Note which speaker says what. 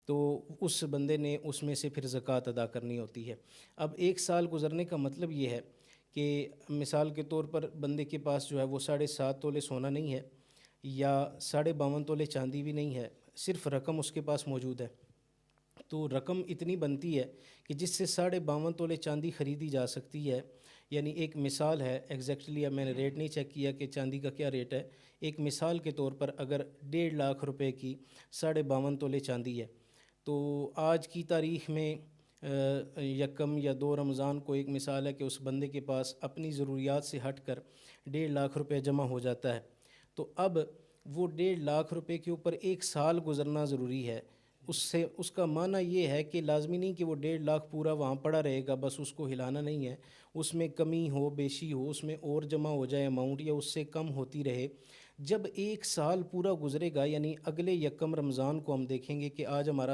Speaker 1: تو اس بندے نے اس میں سے پھر زکوٰۃ ادا کرنی ہوتی ہے۔ اب 1 سال گزرنے کا مطلب یہ ہے کہ مثال کے طور پر بندے کے پاس جو ہے وہ 7.5 تولے سونا نہیں ہے یا 52.5 تولے چاندی بھی نہیں ہے، صرف رقم اس کے پاس موجود ہے، تو رقم اتنی بنتی ہے کہ جس سے 52.5 تولے چاندی خریدی جا سکتی ہے۔ یعنی ایک مثال ہے، ایگزیکٹلی اب میں نے ریٹ نہیں چیک کیا کہ چاندی کا کیا ریٹ ہے، ایک مثال کے طور پر اگر 1.5 لاکھ روپے کی 52.5 تولے چاندی ہے، تو آج کی تاریخ میں یکم یا 2 رمضان کو ایک مثال ہے کہ اس بندے کے پاس اپنی ضروریات سے ہٹ کر 1.5 لاکھ روپے جمع ہو جاتا ہے۔ تو اب وہ 1.5 لاکھ روپے کے اوپر 1 سال گزرنا ضروری ہے۔ اس کا معنی یہ ہے کہ لازمی نہیں کہ وہ 1.5 لاکھ پورا وہاں پڑا رہے گا، بس اس کو ہلانا نہیں ہے، اس میں کمی ہو بیشی ہو، اس میں اور جمع ہو جائے اماؤنٹ یا اس سے کم ہوتی رہے۔ جب 1 سال پورا گزرے گا، یعنی اگلے یکم رمضان کو ہم دیکھیں گے کہ آج ہمارا